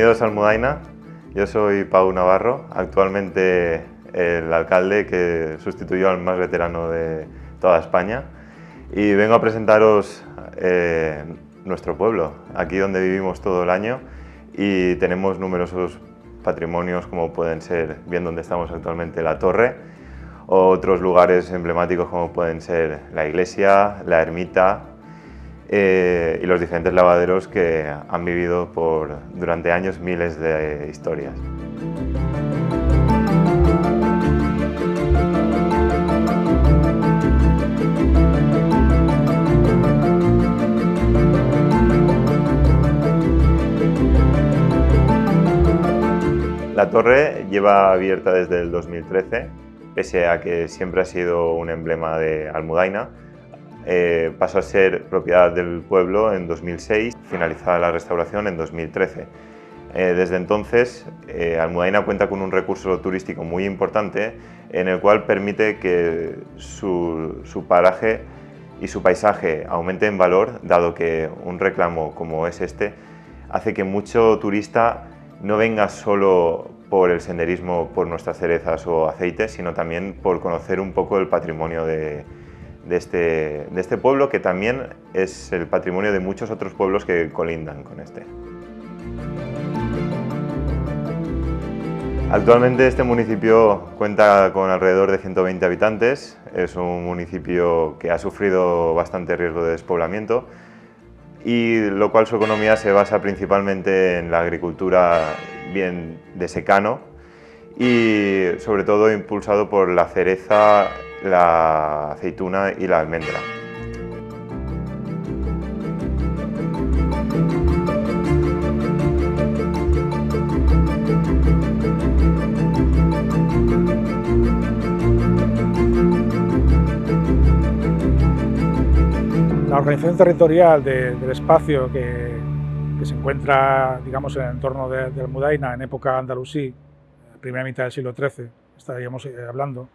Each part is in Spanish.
Bienvenidos a Almudaina. Yo soy Pau Navarro, actualmente el alcalde que sustituyó al más veterano de toda España, y vengo a presentaros nuestro pueblo, aquí donde vivimos todo el año y tenemos numerosos patrimonios como pueden ser, bien donde estamos actualmente, la torre, o otros lugares emblemáticos como pueden ser la iglesia, la ermita y los diferentes lavaderos que han vivido durante años miles de historias. La torre lleva abierta desde el 2013, pese a que siempre ha sido un emblema de Almudaina. Pasó a ser propiedad del pueblo en 2006, finalizada la restauración en 2013. Desde entonces, Almudaina cuenta con un recurso turístico muy importante en el cual permite que su paraje y su paisaje aumente en valor, dado que un reclamo como es este hace que mucho turista no venga solo por el senderismo, por nuestras cerezas o aceites, sino también por conocer un poco el patrimonio de este pueblo, que también es el patrimonio de muchos otros pueblos que colindan con este. Actualmente este municipio cuenta con alrededor de 120 habitantes, es un municipio que ha sufrido bastante riesgo de despoblamiento, y lo cual su economía se basa principalmente en la agricultura bien de secano y sobre todo impulsado por la cereza, la aceituna y la almendra. La organización territorial del espacio que se encuentra, digamos, en el entorno de Almudaina en época andalusí, primera mitad del siglo XIII, estaríamos hablando,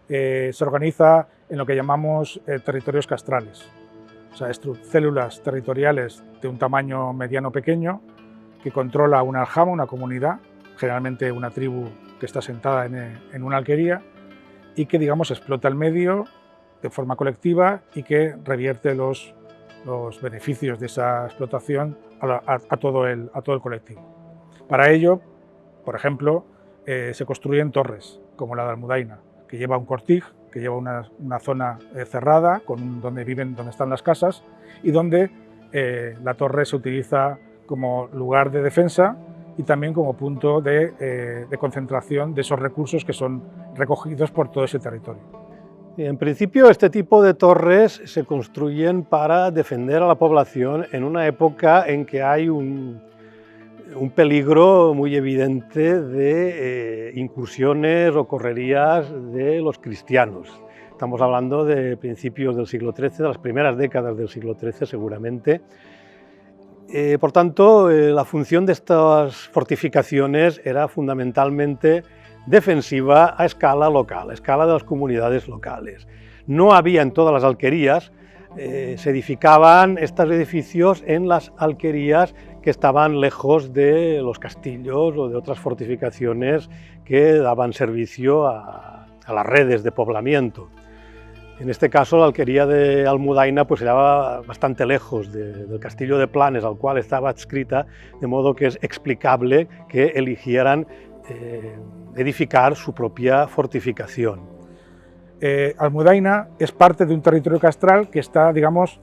se organiza en lo que llamamos territorios castrales, o sea, células territoriales de un tamaño mediano-pequeño que controla una aljama, una comunidad, generalmente una tribu que está sentada en una alquería y que, digamos, explota el medio de forma colectiva y que revierte los beneficios de esa explotación a todo el colectivo. Para ello, por ejemplo, se construyen torres, como la de Almudaina, que lleva un cortij, que lleva una zona cerrada donde están las casas y donde la torre se utiliza como lugar de defensa y también como punto de concentración de esos recursos que son recogidos por todo ese territorio. En principio, este tipo de torres se construyen para defender a la población en una época en que hay un peligro muy evidente de incursiones o correrías de los cristianos. Estamos hablando de principios del siglo XIII, de las primeras décadas del siglo XIII seguramente. Por tanto, la función de estas fortificaciones era fundamentalmente defensiva a escala local, a escala de las comunidades locales. No había en todas las alquerías, se edificaban estos edificios en las alquerías que estaban lejos de los castillos o de otras fortificaciones que daban servicio a las redes de poblamiento. En este caso, la alquería de Almudaina pues estaba bastante lejos del castillo de Planes al cual estaba adscrita, de modo que es explicable que eligieran edificar su propia fortificación. Almudaina es parte de un territorio castral que está, digamos,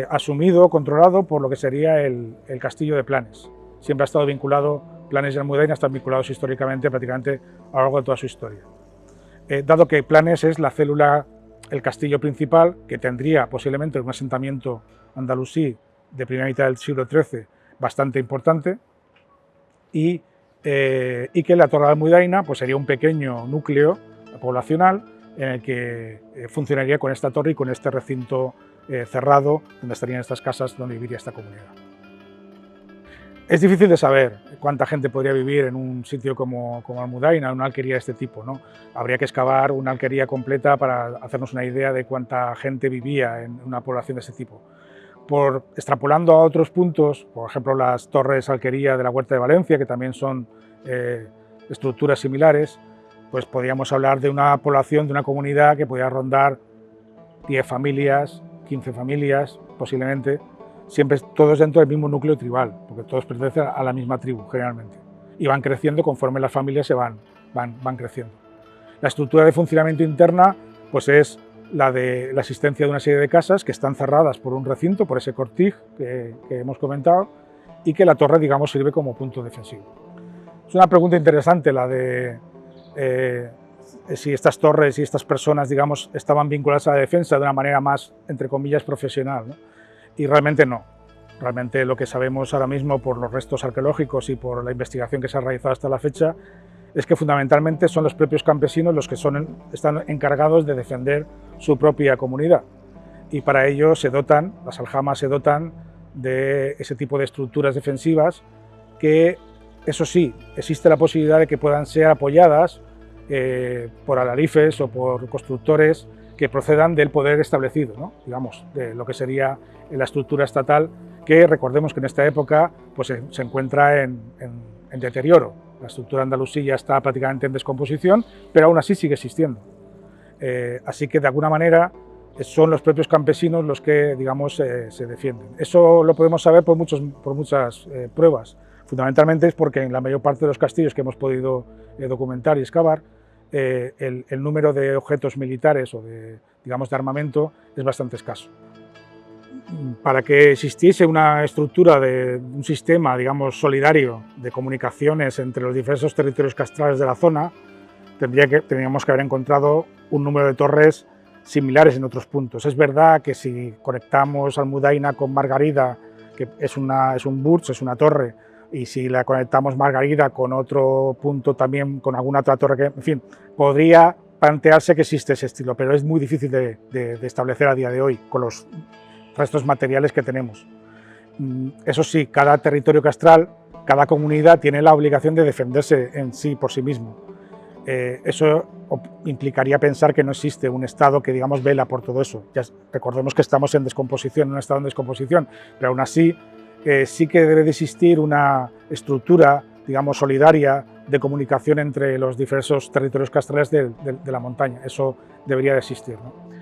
asumido, controlado por lo que sería el castillo de Planes. Siempre ha estado vinculado, Planes y Almudaina están vinculados históricamente, prácticamente a lo largo de toda su historia. Dado que Planes es la célula, el castillo principal, que tendría posiblemente un asentamiento andalusí de primera mitad del siglo XIII bastante importante, y que la Torre de Almudaina pues sería un pequeño núcleo poblacional en el que funcionaría con esta torre y con este recinto cerrado donde estarían estas casas donde viviría esta comunidad. Es difícil de saber cuánta gente podría vivir en un sitio como Almudaina, en una alquería de este tipo, ¿no? Habría que excavar una alquería completa para hacernos una idea de cuánta gente vivía en una población de este tipo. extrapolando a otros puntos, por ejemplo las torres Alquería de la Huerta de Valencia, que también son estructuras similares, pues podríamos hablar de una población, de una comunidad que podría rondar 10 familias, 15 familias posiblemente, siempre todos dentro del mismo núcleo tribal, porque todos pertenecen a la misma tribu generalmente, y van creciendo conforme las familias se van creciendo. La estructura de funcionamiento interna pues es la de la existencia de una serie de casas que están cerradas por un recinto, por ese cortij que hemos comentado, y que la torre, digamos, sirve como punto defensivo. Es una pregunta interesante la de si estas torres y estas personas, digamos, estaban vinculadas a la defensa de una manera más, entre comillas, profesional, ¿no? Y realmente no. Realmente lo que sabemos ahora mismo por los restos arqueológicos y por la investigación que se ha realizado hasta la fecha es que fundamentalmente son los propios campesinos los que están encargados de defender su propia comunidad. Y para ello se dotan, las aljamas se dotan de ese tipo de estructuras defensivas que, eso sí, existe la posibilidad de que puedan ser apoyadas por alarifes o por constructores que procedan del poder establecido, ¿no? Digamos, de lo que sería la estructura estatal, que recordemos que en esta época pues, se encuentra en deterioro. La estructura andalusí ya está prácticamente en descomposición, pero aún así sigue existiendo. Así que de alguna manera son los propios campesinos los que, digamos, se defienden. Eso lo podemos saber por muchas pruebas. Fundamentalmente es porque en la mayor parte de los castillos que hemos podido documentar y excavar, el número de objetos militares o de armamento es bastante escaso. Para que existiese una estructura de un sistema, digamos, solidario de comunicaciones entre los diversos territorios castrales de la zona, tendríamos que haber encontrado un número de torres similares en otros puntos. Es verdad que si conectamos Almudaina con Margarida, que es un burj, es una torre, y si la conectamos Margarida con otro punto también, con alguna otra torre, que, en fin, podría plantearse que existe ese estilo, pero es muy difícil de establecer a día de hoy con los restos materiales que tenemos. Eso sí, cada territorio castral, cada comunidad tiene la obligación de defenderse en sí, por sí mismo. Eso implicaría pensar que no existe un Estado que, digamos, vela por todo eso. Ya recordemos que estamos en descomposición, en un estado en descomposición, pero aún así sí que debe de existir una estructura, digamos, solidaria de comunicación entre los diversos territorios castrales de la montaña. Eso debería de existir, ¿no?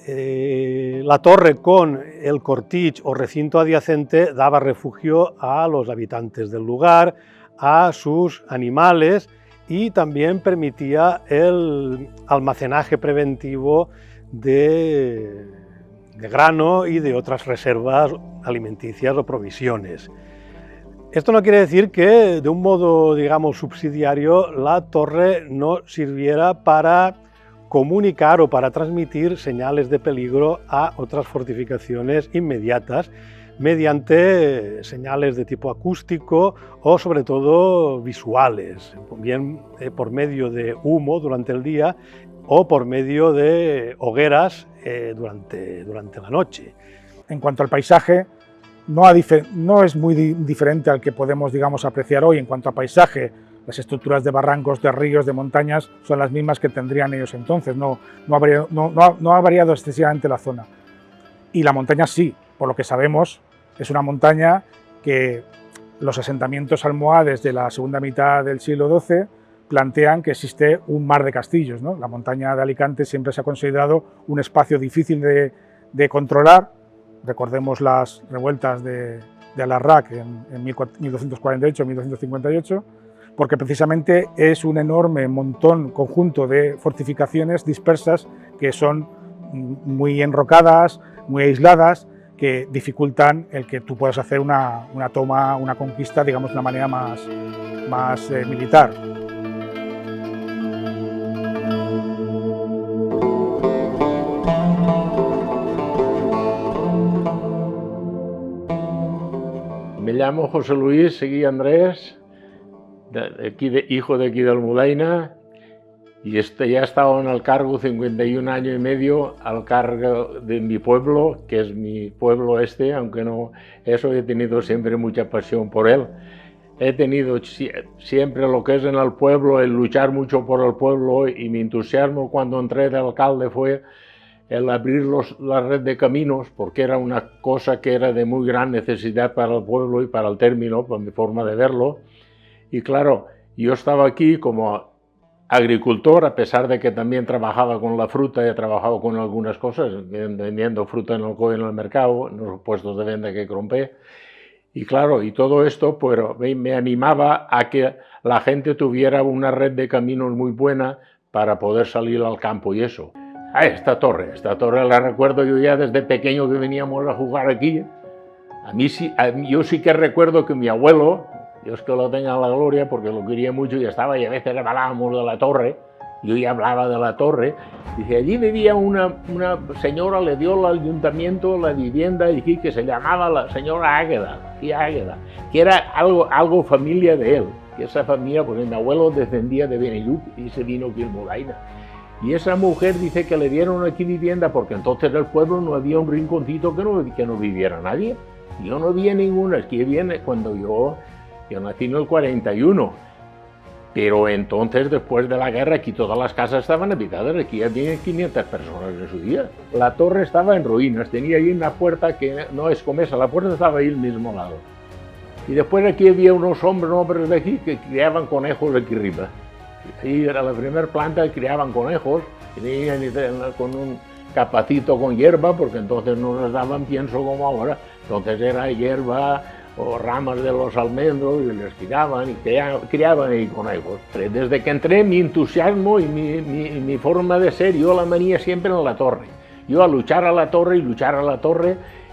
La torre con el cortij o recinto adyacente daba refugio a los habitantes del lugar, a sus animales, y también permitía el almacenaje preventivo de grano y de otras reservas alimenticias o provisiones. Esto no quiere decir que de un modo, digamos, subsidiario, la torre no sirviera para comunicar o para transmitir señales de peligro a otras fortificaciones inmediatas mediante señales de tipo acústico o sobre todo visuales, bien por medio de humo durante el día o por medio de hogueras durante la noche. En cuanto al paisaje, no es muy diferente al que podemos, digamos, apreciar hoy. En cuanto a paisaje, las estructuras de barrancos, de ríos, de montañas son las mismas que tendrían ellos entonces, no ha variado excesivamente la zona. Y la montaña sí, por lo que sabemos, es una montaña que los asentamientos almohades de la segunda mitad del siglo XII plantean que existe un mar de castillos, ¿no? La montaña de Alicante siempre se ha considerado un espacio difícil de controlar. Recordemos las revueltas de Alarraq en 1248-1258, porque precisamente es un enorme conjunto de fortificaciones dispersas que son muy enrocadas, muy aisladas, que dificultan el que tú puedas hacer una toma, una conquista, digamos, de una manera más militar. Me llamo José Luis Seguí Andrés, hijo de aquí de Almudaina, y ya he estado en el cargo 51 años y medio al cargo de mi pueblo, que es mi pueblo aunque no, eso he tenido siempre mucha pasión por él. He tenido siempre lo que es en el pueblo, el luchar mucho por el pueblo, y mi entusiasmo cuando entré de alcalde fue el abrir la red de caminos, porque era una cosa que era de muy gran necesidad para el pueblo y para el término, por mi forma de verlo. Y claro, yo estaba aquí como agricultor, a pesar de que también trabajaba con la fruta y he trabajado con algunas cosas, vendiendo fruta en el mercado, en los puestos de venta que compré. Y claro, y todo esto pues, me animaba a que la gente tuviera una red de caminos muy buena para poder salir al campo y eso. Esta torre la recuerdo yo ya desde pequeño que veníamos a jugar aquí. Yo sí que recuerdo que mi abuelo, Dios que lo tenga en la gloria, porque lo quería mucho y estaba, y a veces hablábamos de la torre, yo ya hablaba de la torre, dice, allí vivía una señora, le dio al ayuntamiento la vivienda aquí, que se llamaba la señora Águeda, tía Águeda, que era algo familia de él, y esa familia, porque mi abuelo descendía de Benillup y se vino aquí en Almudaina. Y esa mujer dice que le dieron aquí vivienda porque entonces en el pueblo no había un rinconcito que no viviera nadie. Yo no vi ninguna, es que viene cuando yo nací en el 41. Pero entonces, después de la guerra, aquí todas las casas estaban habitadas, aquí había 500 personas en su día. La torre estaba en ruinas, tenía ahí una puerta que no es como esa, la puerta estaba ahí al mismo lado. Y después aquí había unos hombres de aquí que criaban conejos aquí arriba. Ahí era la primera planta, criaban conejos, y venían con un capacito con hierba, porque entonces no nos daban pienso como ahora, entonces era hierba o ramas de los almendros y les tiraban y criaban ahí conejos. Desde que entré, mi entusiasmo y mi forma de ser, yo la manía siempre en la torre. Yo a luchar a la torre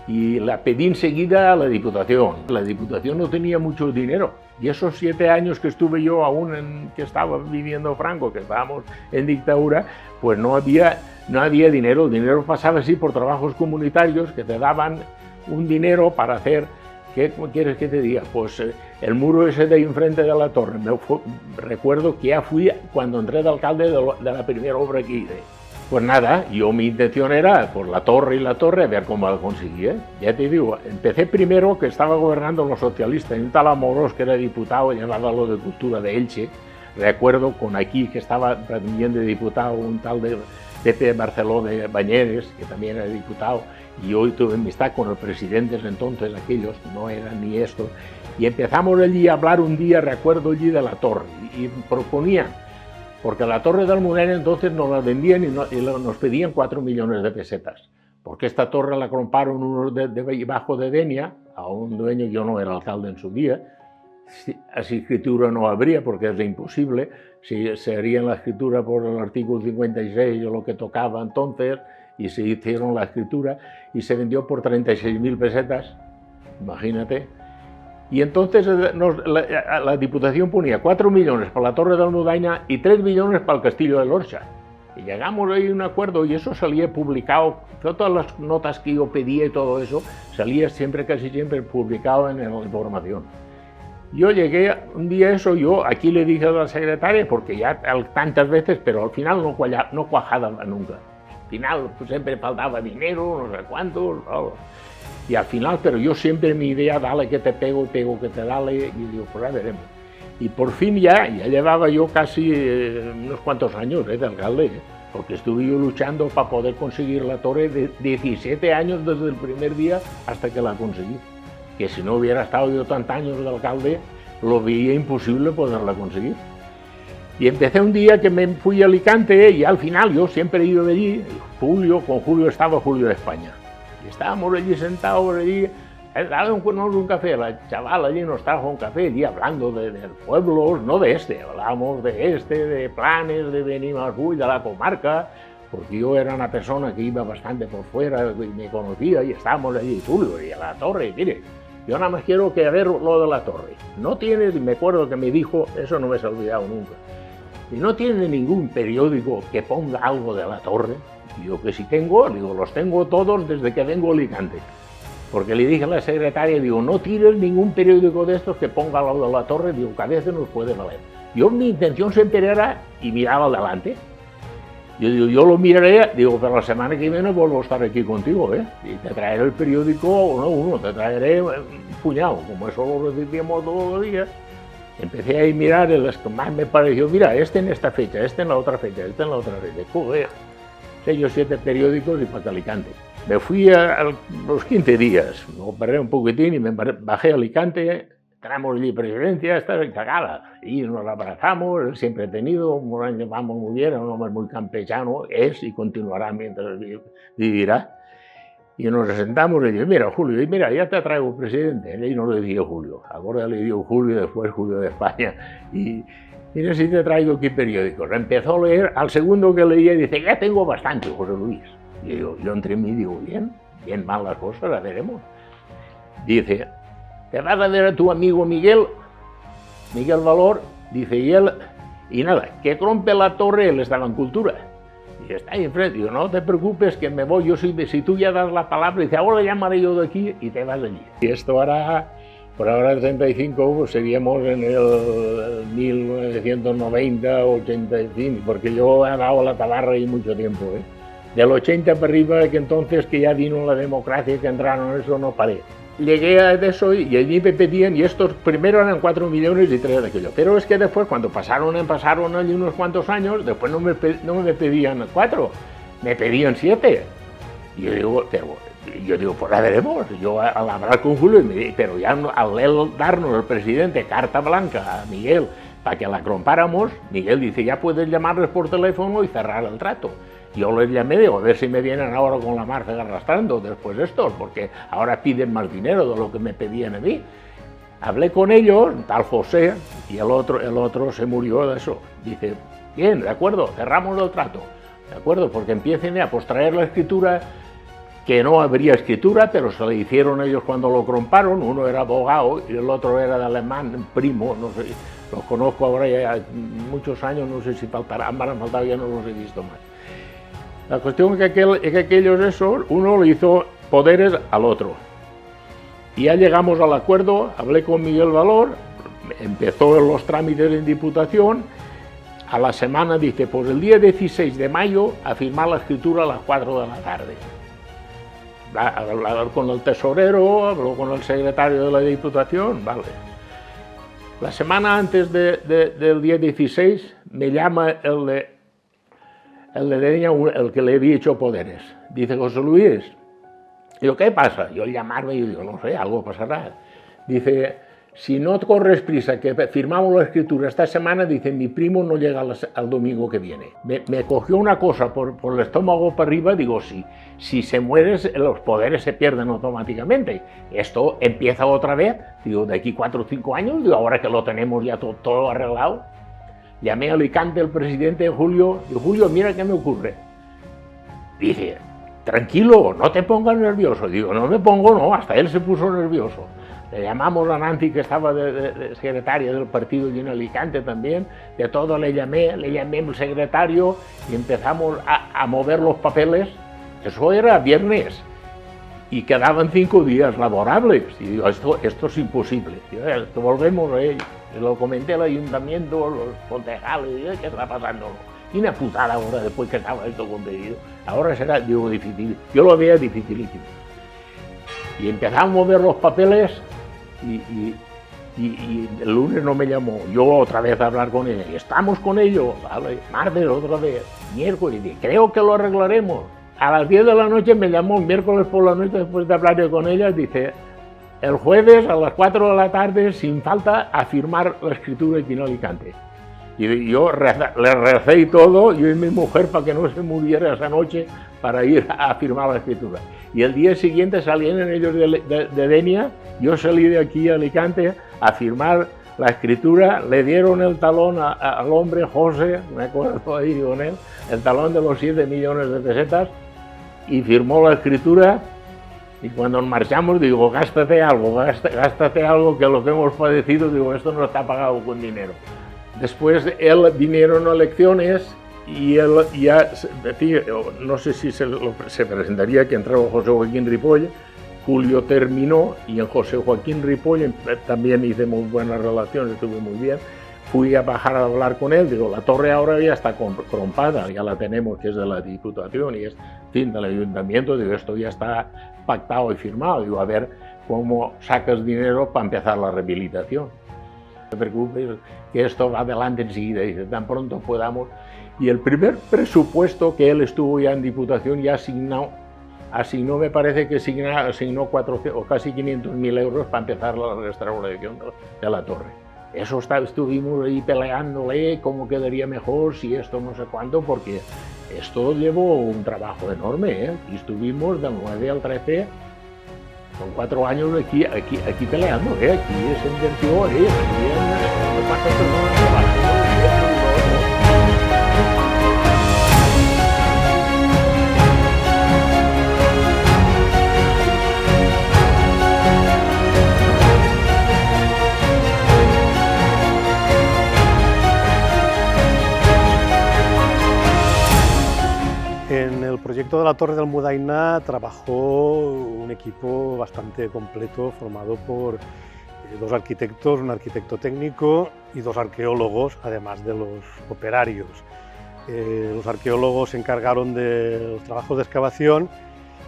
y la pedí enseguida a la Diputación. La Diputación no tenía mucho dinero. Y esos 7 años que estuve yo aún que estaba viviendo Franco, que estábamos en dictadura, pues no había dinero. El dinero pasaba así por trabajos comunitarios que te daban un dinero para hacer, ¿qué quieres que te diga? Pues el muro ese de enfrente de la torre. Recuerdo que ya fui cuando entré de alcalde de la primera obra que hice. Pues nada, mi intención era por la torre a ver cómo la conseguía. Ya te digo, empecé primero que estaba gobernando los socialistas, y un tal Amorós que era diputado, llevaba lo de cultura de Elche. Recuerdo con aquí que estaba también de diputado un tal de Pepe Barceló de Bañeres, que también era diputado, y hoy tuve amistad con los presidentes entonces, aquellos, no eran ni esto. Y empezamos allí a hablar un día, recuerdo allí de la torre, y proponían, porque la torre de Almudaina entonces nos la vendían y nos pedían 4 millones de pesetas, porque esta torre la compraron unos debajo de Denia, a un dueño, yo no era alcalde en su día, así escritura no habría porque es imposible, si se haría la escritura por el artículo 56 o lo que tocaba entonces, y se hicieron la escritura y se vendió por 36.000 pesetas, imagínate. Y entonces la Diputación ponía 4 millones para la Torre de Almudaina y 3 millones para el Castillo de Lorcha. Y llegamos ahí a un acuerdo y eso salía publicado, todas las notas que yo pedía y todo eso, salía casi siempre publicado en la información. Yo llegué un día yo aquí le dije a la secretaria, porque ya tantas veces, pero al final no cuajaba nunca. Al final pues, siempre faltaba dinero, no sé cuánto, y al final, pero yo siempre mi idea, dale que te pego que te dale, y digo, pues ya veremos. Y por fin ya llevaba yo casi unos cuantos años de alcalde, porque estuve yo luchando para poder conseguir la torre de 17 años desde el primer día hasta que la conseguí. Que si no hubiera estado yo tantos años de alcalde, lo veía imposible poderla conseguir. Y empecé un día que me fui a Alicante y al final yo siempre he ido de allí, con Julio estaba Julio de España. Y estábamos allí sentados allí, dábamos un café, la chavala allí nos trajo un café allí hablando de pueblos, no de hablábamos de planes, de Benimarfull, de la comarca, porque yo era una persona que iba bastante por fuera y me conocía y estábamos allí, Julio, y a la torre, mire, yo nada más quiero que ver lo de la torre. No tienes, me acuerdo que me dijo, eso no me se ha olvidado nunca, y no tiene ningún periódico que ponga algo de la torre. Y yo que si tengo, digo, los tengo todos desde que vengo a Alicante. Porque le dije a la secretaria, digo, no tires ningún periódico de estos que ponga algo de la torre, digo, que a veces nos puede valer. Mi intención siempre era, y miraba adelante. Yo digo, yo lo miraré, digo, pero la semana que viene vuelvo a estar aquí contigo, ¿eh? Y te traeré el periódico, no uno, te traeré un puñado, como eso lo recibimos todos los días. Empecé a mirar, el que más me pareció, mira, este en esta fecha, este en la otra fecha, este en la otra fecha, joder. 6 o 7 periódicos y para Alicante. Me fui a los 15 días, me operé un poquitín y me bajé a Alicante, entramos allí presidencia, estaba cagada, y nos abrazamos, él siempre ha tenido, nos llevamos muy bien, es un hombre muy campechano, es y continuará mientras vivirá. Y nos sentamos y dije, mira Julio, mira, ya te traigo presidente, y no le decía Julio, ahora le dio Julio, después Julio de España, y mira si te traigo aquí periódicos. Empezó a leer, al segundo que leía dice, ya tengo bastante, José Luis. Y yo entre mí digo, bien mal las cosas, las veremos. Dice, te vas a ver a tu amigo Miguel Valor, dice, y nada, que rompe la torre, él estaba en cultura. Y está ahí enfrente, digo, no te preocupes que me voy, yo soy si tú ya das la palabra, dice, ahora llamaré yo de aquí y te vas de allí. Y esto hará, por ahora el 35, pues seríamos en el 1990, 85, porque yo he dado la tabarra ahí mucho tiempo, ¿eh? Del 80 para arriba, que entonces que ya vino la democracia, que entraron, eso no paré. Llegué a eso y allí me pedían, y estos primero eran 4 millones y 3 de aquello, pero es que después cuando pasaron allí unos cuantos años, después no me pedían 4, me pedían 7. Y yo digo, pues la veremos. Yo al hablar con Julio, pero ya al darnos el presidente carta blanca a Miguel para que la compráramos, Miguel dice, ya puedes llamarles por teléfono y cerrar el trato. Yo les llamé, digo, a ver si me vienen ahora con la marca arrastrando después de estos, porque ahora piden más dinero de lo que me pedían a mí. Hablé con ellos, tal José, y el otro se murió de eso. Dice, bien, de acuerdo, cerramos el trato, de acuerdo, porque empiecen a traer la escritura, que no habría escritura, pero se le hicieron ellos cuando lo compraron, uno era abogado y el otro era de alemán, primo, no sé, los conozco ahora ya muchos años, no sé si faltarán, van a faltar, ya no los he visto más. La cuestión es que aquellos uno le hizo poderes al otro. Y ya llegamos al acuerdo, hablé con Miguel Valor, empezó los trámites en Diputación, a la semana dice, pues el día 16 de mayo a firmar la escritura a las 4 de la tarde. Hablar con el tesorero, habló con el secretario de la Diputación, vale. La semana antes del día 16 me llama el de Denia, el que le había hecho poderes. Dice, José Luis, digo, ¿qué pasa? Yo llamarme y digo, no sé, algo pasará. Dice, si no corres prisa, que firmamos la escritura esta semana, dice, mi primo no llega al domingo que viene. Me cogió una cosa por el estómago para arriba, digo, si se muere, los poderes se pierden automáticamente. Esto empieza otra vez, digo, de aquí 4 o 5 años, digo, ahora que lo tenemos ya todo arreglado. Llamé a Alicante al presidente Julio, y Julio, mira qué me ocurre. Dice, tranquilo, no te pongas nervioso. Digo, no me pongo, no, hasta él se puso nervioso. Le llamamos a Nancy, que estaba de secretaria del partido y en Alicante también, de todo le llamé al secretario y empezamos a mover los papeles. Eso era viernes y quedaban 5 días laborables. Y digo, esto es imposible. Y volvemos a ello. Lo comenté al ayuntamiento, los concejales, ¿qué está pasando? Y una putada ahora después que estaba esto conseguido. Ahora será, digo, difícil. Yo lo veía dificilísimo. Y empezamos a mover los papeles y el lunes no me llamó. Yo otra vez a hablar con ella. Y estamos con ello. Vale, martes otra vez, miércoles. Y creo que lo arreglaremos. A las 10 de la noche me llamó, miércoles por la noche, después de hablar con ella, dice, el jueves a las 4 de la tarde, sin falta, a firmar la escritura aquí en Alicante. Y yo le recé y todo, yo y mi mujer, para que no se muriera esa noche, para ir a firmar la escritura. Y el día siguiente salían ellos de Denia, yo salí de aquí a Alicante a firmar la escritura, le dieron el talón al hombre, José, me acuerdo ahí con él, el talón de los 7 millones de pesetas, y firmó la escritura. Y cuando nos marchamos, digo, gástate algo, que lo que hemos padecido, digo, esto no está pagado con dinero. Después vinieron elecciones y él ya, no sé si se presentaría que entraba José Joaquín Ripoll, Julio terminó y en José Joaquín Ripoll también hice muy buenas relaciones, estuve muy bien. Fui a bajar a hablar con él, digo, la torre ahora ya está comprada, ya la tenemos, que es de la Diputación y es, en fin, del Ayuntamiento, digo, esto ya está pactado y firmado, digo, a ver cómo sacas dinero para empezar la rehabilitación. No te preocupes, que esto va adelante enseguida, dice, tan pronto podamos. Y el primer presupuesto que él estuvo ya en Diputación ya asignó me parece que asignó 400 o casi 500.000 euros para empezar la restauración de la torre. Eso estuvimos ahí peleándole cómo quedaría mejor, si esto no sé cuánto, porque esto llevó un trabajo enorme, ¿eh? Y estuvimos del 9 al 13, con 4 años aquí peleando, ¿eh? Aquí se invirtió, aquí no cuántas personas trabajando. En el proyecto de la Torre de Almudaina trabajó un equipo bastante completo formado por 2 arquitectos, un arquitecto técnico y 2 arqueólogos, además de los operarios. Los arqueólogos se encargaron de los trabajos de excavación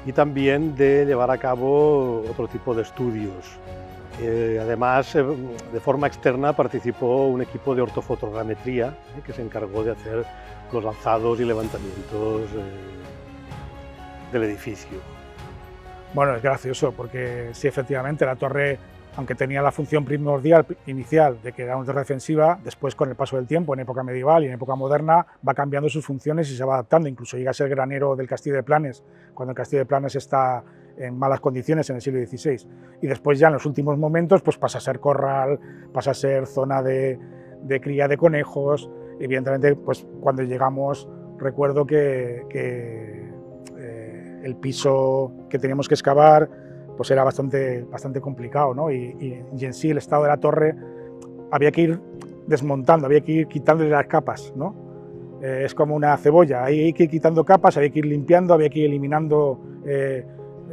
y también de llevar a cabo otro tipo de estudios. Además, de forma externa participó un equipo de ortofotogrametría que se encargó de hacer los alzados y levantamientos del edificio. Bueno, es gracioso porque sí, efectivamente, la torre, aunque tenía la función primordial inicial de que era una torre defensiva, después con el paso del tiempo, en época medieval y en época moderna, va cambiando sus funciones y se va adaptando. Incluso llega a ser granero del Castillo de Planes, cuando el Castillo de Planes está en malas condiciones en el siglo XVI. Y después ya en los últimos momentos pues pasa a ser corral, pasa a ser zona de cría de conejos. Evidentemente, pues cuando llegamos, recuerdo que el piso que teníamos que excavar pues era bastante complicado, ¿no? Y en sí el estado de la torre había que ir desmontando, había que ir quitándole las capas, ¿no? Es como una cebolla, hay que ir quitando capas, había que ir limpiando, había que ir eliminando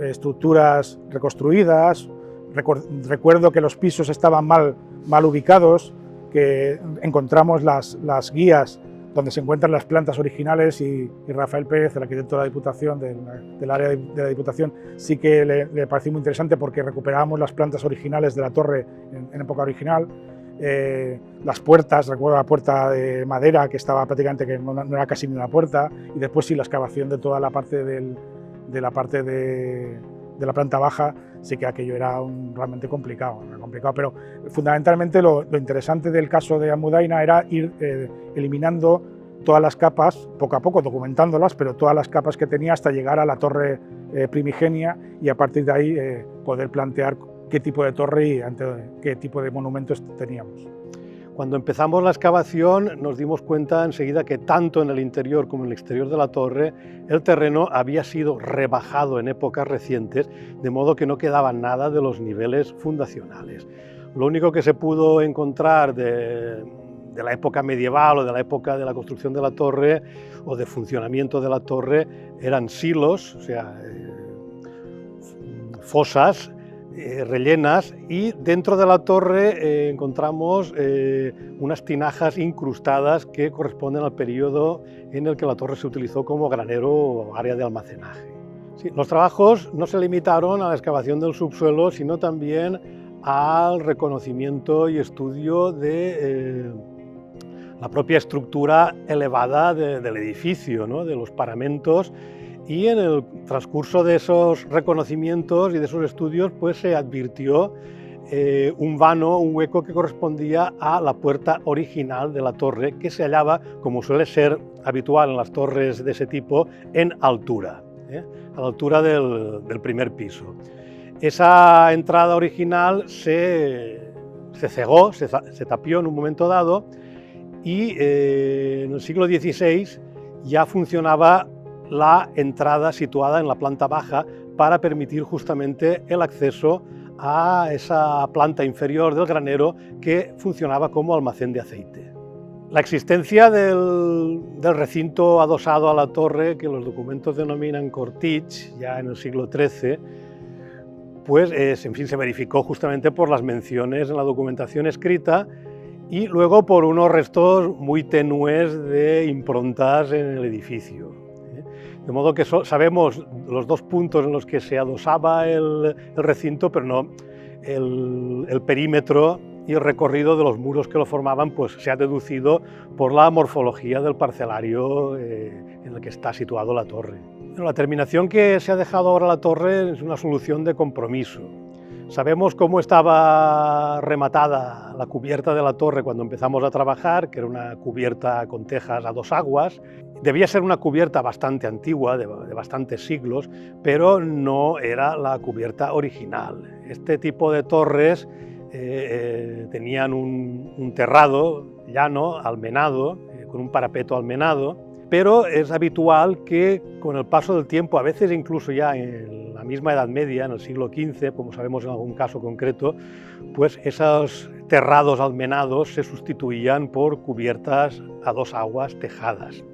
estructuras reconstruidas. Recuerdo que los pisos estaban mal ubicados, que encontramos las guías donde se encuentran las plantas originales y Rafael Pérez, el arquitecto de la Diputación, del área de la Diputación, sí que le pareció muy interesante porque recuperábamos las plantas originales de la torre en época original. Las puertas, recuerdo la puerta de madera que estaba prácticamente, que no era casi ni una puerta, y después sí la excavación de toda la parte de la planta baja, sí que aquello era realmente complicado, pero fundamentalmente lo interesante del caso de Almudaina era ir eliminando todas las capas, poco a poco documentándolas, pero todas las capas que tenía hasta llegar a la torre primigenia y a partir de ahí poder plantear qué tipo de torre y ante qué tipo de monumentos teníamos. Cuando empezamos la excavación nos dimos cuenta enseguida que tanto en el interior como en el exterior de la torre el terreno había sido rebajado en épocas recientes, de modo que no quedaba nada de los niveles fundacionales. Lo único que se pudo encontrar de la época medieval o de la época de la construcción de la torre o de funcionamiento de la torre eran silos, o sea, fosas rellenas, y dentro de la torre encontramos unas tinajas incrustadas que corresponden al periodo en el que la torre se utilizó como granero o área de almacenaje. Sí, los trabajos no se limitaron a la excavación del subsuelo, sino también al reconocimiento y estudio de la propia estructura elevada del edificio, ¿no? De los paramentos. Y en el transcurso de esos reconocimientos y de esos estudios pues se advirtió un vano, un hueco que correspondía a la puerta original de la torre, que se hallaba, como suele ser habitual en las torres de ese tipo, en altura, a la altura del primer piso. Esa entrada original se cegó, se tapió en un momento dado, y en el siglo XVI ya funcionaba la entrada situada en la planta baja para permitir justamente el acceso a esa planta inferior del granero que funcionaba como almacén de aceite. La existencia del recinto adosado a la torre, que los documentos denominan cortich, ya en el siglo XIII, pues en fin, se verificó justamente por las menciones en la documentación escrita y luego por unos restos muy tenues de improntas en el edificio. De modo que sabemos los 2 puntos en los que se adosaba el recinto, pero no el perímetro y el recorrido de los muros que lo formaban pues, se ha deducido por la morfología del parcelario en el que está situado la torre. La terminación que se ha dejado ahora la torre es una solución de compromiso. Sabemos cómo estaba rematada la cubierta de la torre cuando empezamos a trabajar, que era una cubierta con tejas a dos aguas. Debía ser una cubierta bastante antigua, de bastantes siglos, pero no era la cubierta original. Este tipo de torres tenían un terrado llano, almenado, con un parapeto almenado, pero es habitual que con el paso del tiempo, a veces incluso ya en la misma Edad Media, en el siglo XV, como sabemos en algún caso concreto, pues esos terrados almenados se sustituían por cubiertas a dos aguas tejadas.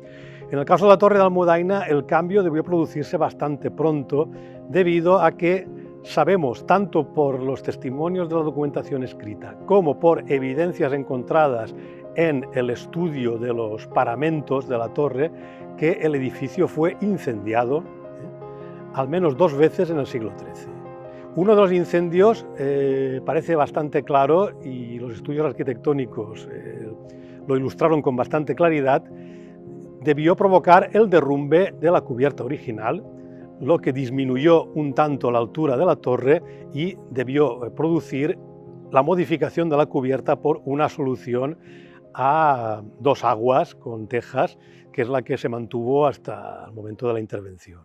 En el caso de la Torre de Almudaina, el cambio debió producirse bastante pronto, debido a que sabemos, tanto por los testimonios de la documentación escrita como por evidencias encontradas en el estudio de los paramentos de la torre, que el edificio fue incendiado al menos 2 veces en el siglo XIII. Uno de los incendios parece bastante claro y los estudios arquitectónicos lo ilustraron con bastante claridad. Debió provocar el derrumbe de la cubierta original, lo que disminuyó un tanto la altura de la torre y debió producir la modificación de la cubierta por una solución a 2 aguas con tejas, que es la que se mantuvo hasta el momento de la intervención.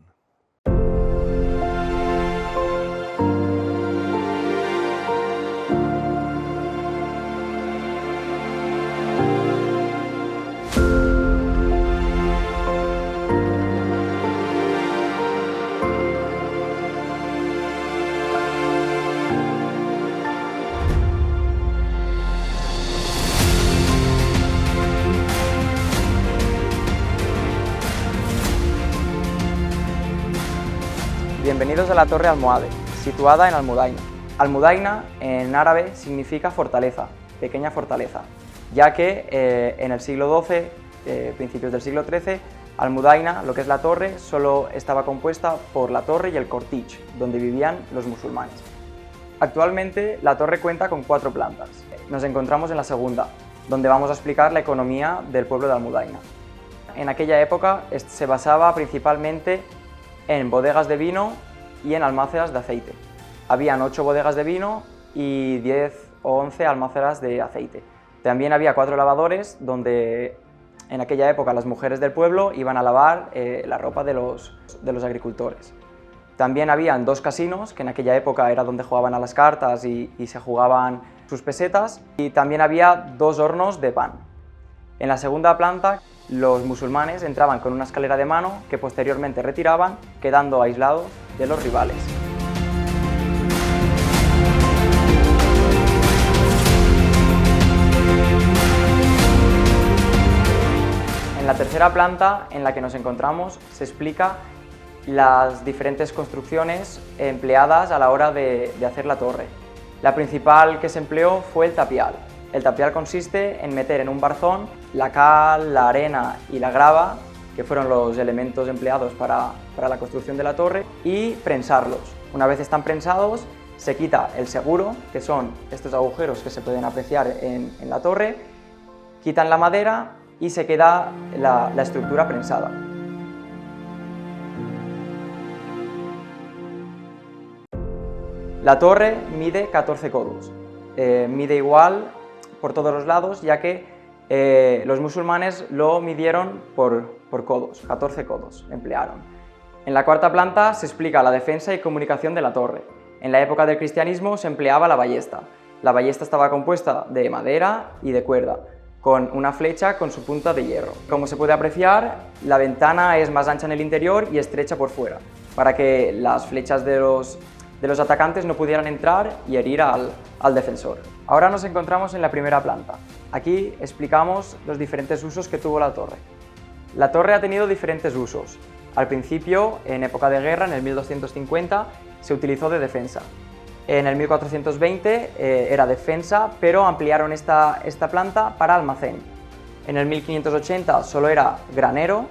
Bienvenidos a la Torre Almohade, situada en Almudaina. Almudaina en árabe significa fortaleza, pequeña fortaleza, ya que en el siglo XII, principios del siglo XIII, Almudaina, lo que es la torre, solo estaba compuesta por la torre y el cortich, donde vivían los musulmanes. Actualmente la torre cuenta con 4 plantas. Nos encontramos en la segunda, donde vamos a explicar la economía del pueblo de Almudaina. En aquella época se basaba principalmente en bodegas de vino y en almáceras de aceite. Habían 8 bodegas de vino y 10 o 11 almáceras de aceite. También había 4 lavadores donde en aquella época las mujeres del pueblo iban a lavar la ropa de los agricultores. También habían 2 casinos, que en aquella época era donde jugaban a las cartas y se jugaban sus pesetas, y también había 2 hornos de pan. En la segunda planta, los musulmanes entraban con una escalera de mano que posteriormente retiraban, quedando aislados de los rivales. En la tercera planta, en la que nos encontramos, se explica las diferentes construcciones empleadas a la hora de hacer la torre. La principal que se empleó fue el tapial. El tapial consiste en meter en un barzón la cal, la arena y la grava, que fueron los elementos empleados para la construcción de la torre, y prensarlos. Una vez están prensados, se quita el seguro, que son estos agujeros que se pueden apreciar en la torre, quitan la madera y se queda la estructura prensada. La torre mide 14 codos, mide igual por todos los lados, ya que los musulmanes lo midieron por codos, 14 codos emplearon. En la cuarta planta se explica la defensa y comunicación de la torre. En la época del cristianismo se empleaba la ballesta. La ballesta estaba compuesta de madera y de cuerda, con una flecha con su punta de hierro. Como se puede apreciar, la ventana es más ancha en el interior y estrecha por fuera, para que las flechas de los atacantes no pudieran entrar y herir al defensor. Ahora nos encontramos en la primera planta. Aquí explicamos los diferentes usos que tuvo la torre. La torre ha tenido diferentes usos. Al principio, en época de guerra, en el 1250, se utilizó de defensa. En el 1420 era defensa, pero ampliaron esta planta para almacén. En el 1580 solo era granero.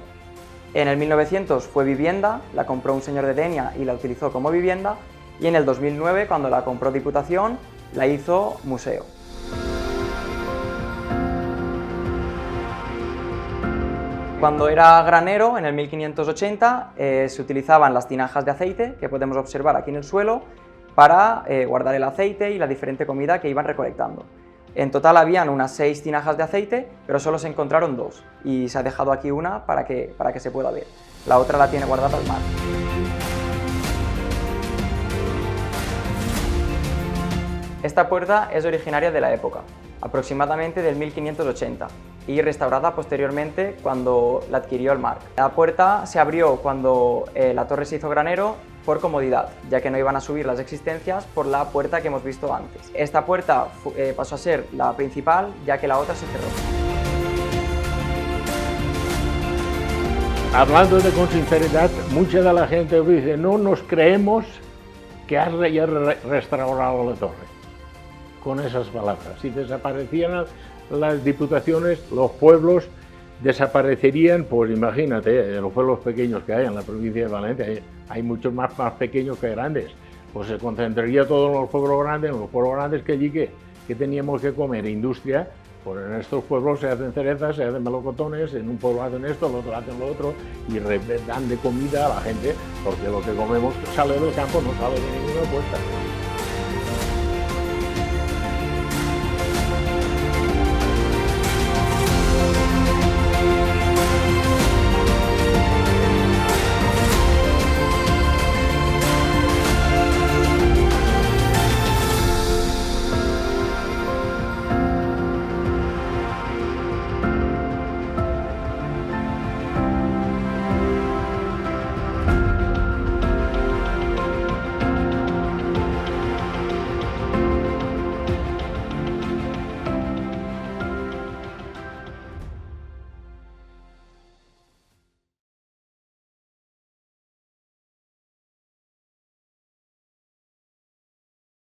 En el 1900 fue vivienda, la compró un señor de Denia y la utilizó como vivienda. Y en el 2009, cuando la compró Diputación, la hizo museo. Cuando era granero, en el 1580, se utilizaban las tinajas de aceite, que podemos observar aquí en el suelo, para guardar el aceite y la diferente comida que iban recolectando. En total habían unas 6 tinajas de aceite, pero solo se encontraron 2, y se ha dejado aquí una para que se pueda ver. La otra la tiene guardada al mar. Esta puerta es originaria de la época, aproximadamente del 1580, y restaurada posteriormente cuando la adquirió el mar. La puerta se abrió cuando la torre se hizo granero por comodidad, ya que no iban a subir las existencias por la puerta que hemos visto antes. Esta puerta pasó a ser la principal, ya que la otra se cerró. Hablando con sinceridad, mucha de la gente dice, no nos creemos que has restaurado la torre. Con esas palabras, si desaparecieran las diputaciones, los pueblos desaparecerían, pues imagínate, los pueblos pequeños que hay en la provincia de Valencia, hay muchos más pequeños que grandes, pues se concentraría todo en los pueblos grandes que allí que teníamos que comer, industria, pues en estos pueblos se hacen cerezas, se hacen melocotones, en un pueblo hacen esto, en otro hacen lo otro, y dan de comida a la gente, porque lo que comemos sale del campo, no sale de ninguna puesta.